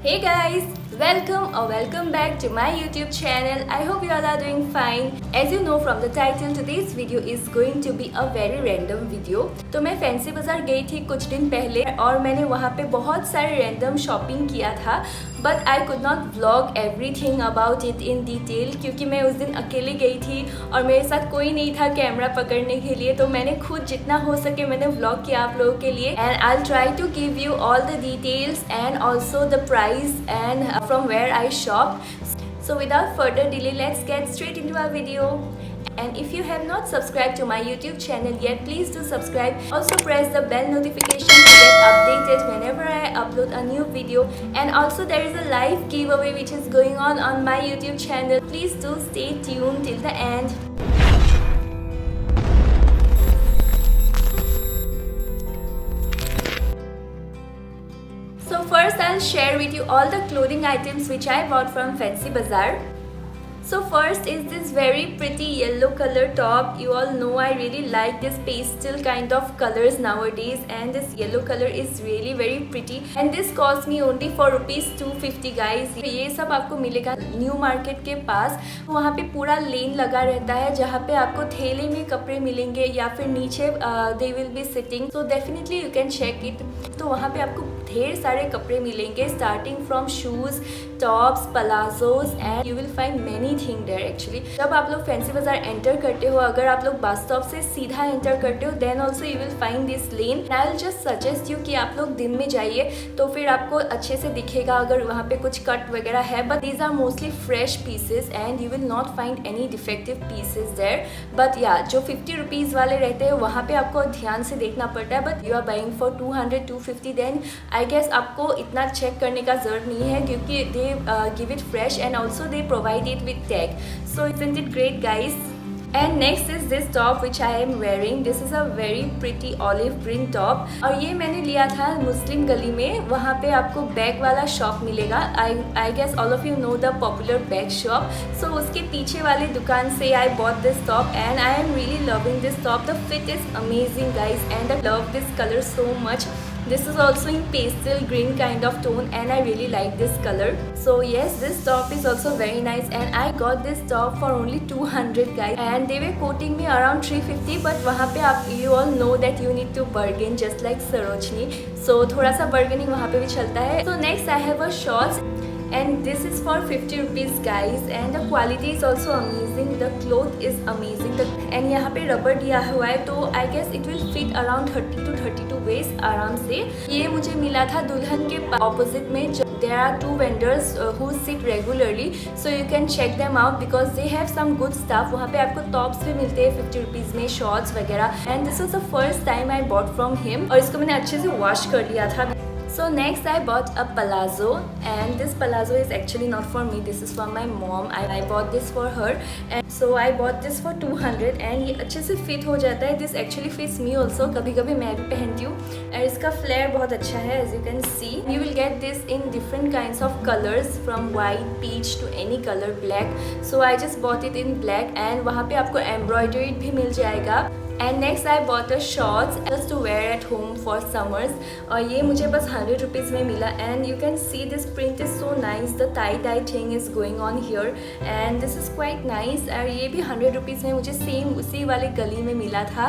Hey guys, welcome back to my YouTube channel. I hope you all are doing fine. As you know from the title, today's video is going to be a very random video. तो मैं fancy बाजार गई थी कुछ दिन पहले और मैंने वहाँ पे बहुत सारे रैंडम शॉपिंग किया था, but I could not vlog everything about it in detail क्योंकि मैं उस दिन अकेले गई थी और मेरे साथ कोई नहीं था कैमरा पकड़ने के लिए। तो मैंने खुद जितना हो सके मैंने व्लॉग किया आप लोगों के लिए, and I will try to give you all the details and also the price and from where I shop. So without further delay, let's get straight into our video. And if you have not subscribed to my YouTube channel yet, please do subscribe. Also press the bell notification to get updated whenever I upload a new video. And also there is a live giveaway which is going on my YouTube channel. Please do stay tuned till the end. So first I'll share with you all the clothing items which I bought from Fancy Bazaar. So first is this very pretty yellow color top. You all know I really like this pastel kind of colors nowadays, and this yellow color is really very pretty, and this cost me only for rupees 250 guys. ये सब आपको मिलेगा new market के पास। वहाँ पे पूरा लेन लगा रहता है जहाँ पे आपको थैले में कपड़े मिलेंगे या फिर नीचे they will be sitting, so definitely you can check it. तो वहाँ पे आपको ढेर सारे कपड़े मिलेंगे starting from shoes, tops, palazzos, and you will find many thing there actually. जब आप लोग फैंसी बाजार एंटर करते हो, अगर आप लोग बस स्टॉप से सीधा एंटर करते हो, then also you will find this lane. I will just suggest you कि आप लोग दिन में जाइए तो फिर आपको अच्छे से दिखेगा अगर वहाँ पे कुछ कट वगैरह है, but these are mostly fresh pieces and you will not find any defective pieces there. But या जो 50 रुपीज़ वाले रहते हैं वहाँ पे आपको ध्यान से देखना पड़ता है, but you are buying for 200-250, then I guess आपको इतना चेक करने का जरूरत नहीं है क्योंकि दे give it fresh and also they provide it with tag. So isn't it great guys? And next is this top which I am wearing. This is a very pretty olive green top और ये मैंने लिया था मुस्लिम गली में। वहाँ पे आपको बैग वाला शॉप मिलेगा। I guess all of you know the popular bag shop. So उसके पीछे वाली दुकान से I bought this top and I am really loving this top. The fit is amazing guys and I love this color so much. This is also in pastel green kind of tone and I really like this color. So yes, this top is also very nice and I got this top for only 200 guys and they were quoting me around 350, but वहाँ पे आप you all know that you need to bargain just like Sarojini. So थोड़ा सा bargaining वहाँ पे भी चलता है. So next I have a shorts and this is for 50 rupees guys and the quality is also amazing. The cloth is amazing and यहाँ पे rubber दिया हुआ है तो I guess it will fit around 30 to 32 waist आराम से। ये मुझे मिला था दुल्हन के opposite में। There are two vendors who sit regularly, so you can check them out because they have some good stuff. वहाँ पे आपको tops भी मिलते हैं 50 rupees में, shorts वगैरह, and this was the first time I bought from him और इसको मैंने अच्छे से wash कर लिया था। So next I bought a palazzo and this palazzo is actually not for me, this is for my mom. I bought this for her and so I bought this for 200 and ये अच्छे से fit हो जाता है। This actually fits me also, कभी कभी मैं भी पहनती हूँ और इसका फ्लेयर बहुत अच्छा है as you can see. You will get this in different kinds of colors from white, peach to any color, black. So I just bought it in black and वहाँ पे आपको embroidery भी मिल जाएगा। And next I bought a shorts just to wear at home for summers और ये मुझे बस 100 rupees में मिला and you can see this print is so nice. The tie-dye thing is going on here and this is quite nice और ये भी 100 rupees में मुझे सेम उसी वाले गली में मिला था।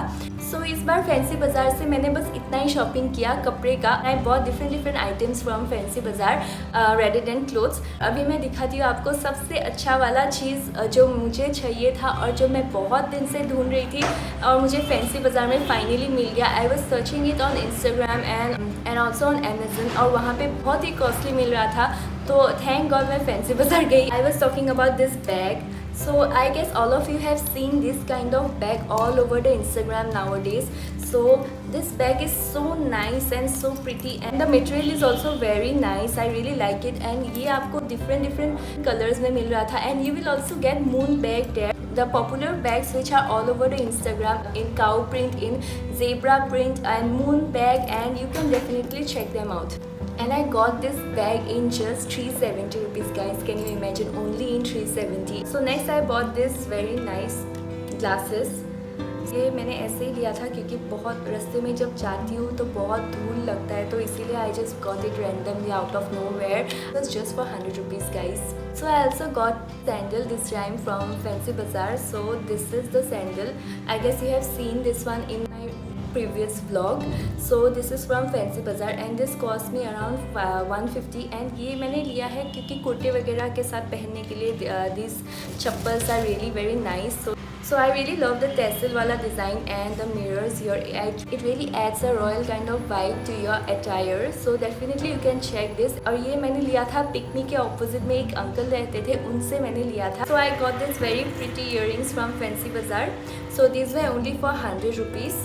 So इस बार फैंसी बाजार से मैंने बस इतना ही शॉपिंग किया कपड़े का। I bought different items from fancy बाजार rather than clothes। अभी मैं दिखाती हूँ आपको सबसे अच्छा वाला चीज़ जो मुझे चाहिए था और जो मैं बहुत दिन से ढूंढ रही थी और मुझे फैंसी बाजार में फाइनली मिल गया। I was searching it on Instagram and also on Amazon और वहाँ पे बहुत ही कॉस्टली मिल रहा था, तो थैंक गॉड मैं फैंसी बाजार गई। I was talking about this bag. So I guess all of you have seen this kind of bag all over the Instagram nowadays. So this bag is so nice and so pretty and the material is also very nice. I really like it and ये आपको different colors में मिल रहा था and you will also get moon bag there. The popular bags which are all over the Instagram in cow print, in zebra print and moon bag, and you can definitely check them out. And I got this bag in just 370 rupees guys. Can you imagine, only in 370. So next I bought this very nice glasses. ये मैंने ऐसे ही लिया था क्योंकि बहुत रास्ते में जब जाती हूँ तो बहुत धूल लगता है, तो इसीलिए I just got it randomly out of nowhere. It was just for 100 rupees guys. So I also got sandal this time from Fancy Bazaar. So this is the sandal. I guess you have seen this one in my previous vlog. So this is from Fancy Bazaar and this cost me around 150. and ये मैंने लिया है क्योंकि कुर्ते वगैरह के साथ पहनने के लिए these chappals are really very nice. So I really love the tassel wala design and the mirrors here. It really adds a royal kind of vibe to your attire. So definitely you can check this. और ये मैंने लिया था picnic के opposite में एक uncle रहते थे, उनसे मैंने लिया था. So I got this very pretty earrings from Fancy Bazaar. So these were only for 100 rupees.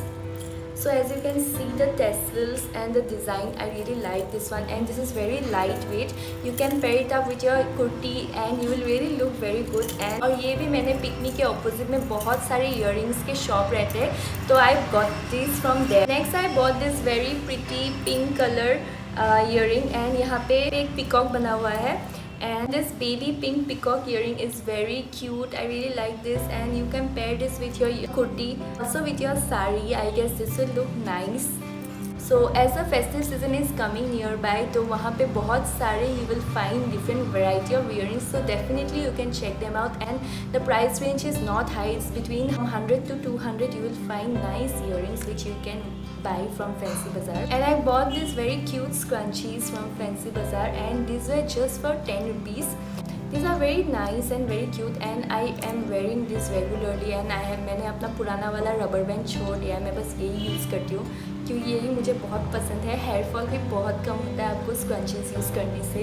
So as you can see the tassels and the design, I really like this one, and this is very lightweight. You can pair it up with your kurti and you will really look very good. And और ये भी मैंने picnic के opposite में बहुत सारे earrings के shop रहते हैं, तो I got this from there. Next I bought this very pretty pink color earring and यहाँ पे एक peacock बना हुआ है. And this baby pink peacock earring is very cute. I really like this, and you can pair this with your kurti, also with your sari. I guess this will look nice. So as the festive season is coming nearby, तो वहाँ पे बहुत सारे you will find different variety of earrings. So definitely you can check them out, and the price range is not high. It's between 100 to 200. You will find nice earrings which you can buy from Fancy Bazaar. And I bought these very cute scrunchies from Fancy Bazaar, and these were just for 10 rupees. These are very nice and very cute, and I am wearing this regularly. And मैंने अपना पुराना वाला rubber band छोड़ दिया, मैं बस यही use करती हूँ क्योंकि यही मुझे बहुत पसंद है. हेयर फॉल भी बहुत कम होता है आपको स्क्रंचीज यूज़ करने से.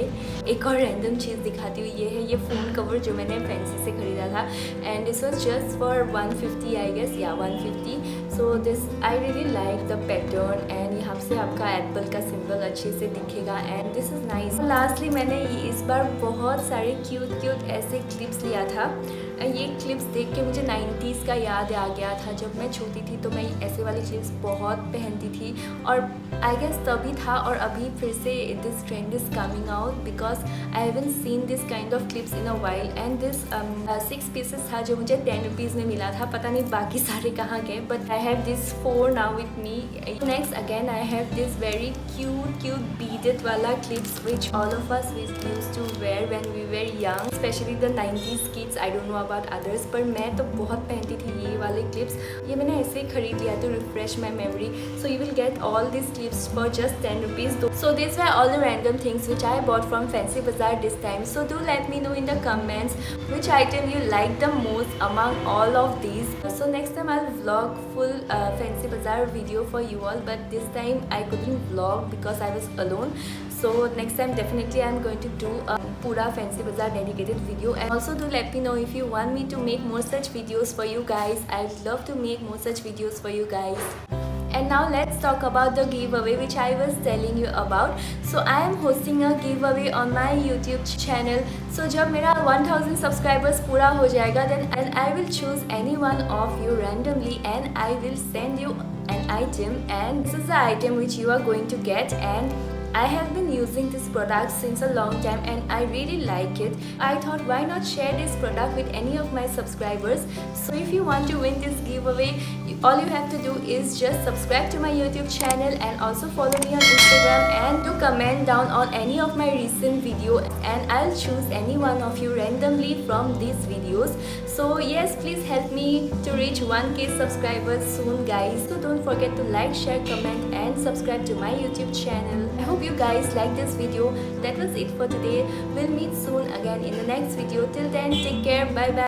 एक और रैंडम चीज़ दिखाती हूँ, ये है ये फ़ोन कवर जो मैंने फैंसी से ख़रीदा था, and this was just for 150 I guess, या 150. So this I really like the pattern, and यहाँ से आपका एप्पल का सिंबल अच्छे से दिखेगा, and this is nice. Lastly मैंने इस बार बहुत सारे क्यूट ऐसे क्लिप्स लिया था. ये क्लिप्स देख के मुझे 90s का याद आ गया था. जब मैं छोटी थी तो मैं ऐसे वाली क्लिप्स बहुत पहनती थी, और आई गेस तभी था और अभी फिर से this trend is coming out because I haven't seen this kind of clips in a while. And this 6 pieces था जो मुझे 10 रुपीज़ में मिला था. पता नहीं बाकी सारे कहाँ गए, but I have this 4 now with me. Next again I have this very cute beaded वाला clips which all of us used to wear when we were young, specially the 90s kids. I don't know about others, पर मैं तो बहुत पहनती थी ये वाले clips. ये मैंने ऐसे ही खरीद लिया तो refresh my memory. So you will get all these clips for just 10 rupees. So these were all the random things which I bought from Fancy Bazaar this time. So do let me know in the comments which item you like the most among all of these. So next time I'll vlog full Fancy Bazaar video for you all, but this time I couldn't vlog because I was alone. So next time definitely I'm going to do a pura Fancy Bazaar dedicated video. And also do let me know if you want me to make more such videos for you guys. I'd love to make more such videos for you guys. And now let's talk about the giveaway which I was telling you about. So I am hosting a giveaway on my YouTube channel. So जब मेरा 1000 subscribers पूरा हो जाएगा, then I will choose any one of you randomly and I will send you an item, and this is the item which you are going to get. And I have been using this product since a long time and I really like it. I thought why not share this product with any of my subscribers. So if you want to win this giveaway, all you have to do is just subscribe to my YouTube channel and also follow me on Instagram, and do comment down on any of my recent video, and I'll choose any one of you randomly from these videos. So yes, please help me to reach 1k subscribers soon guys. So don't forget to like, share, comment and subscribe to my YouTube channel. I hope you guys like this video. That was it for today. We'll meet soon again in the next video. Till then, take care. Bye bye.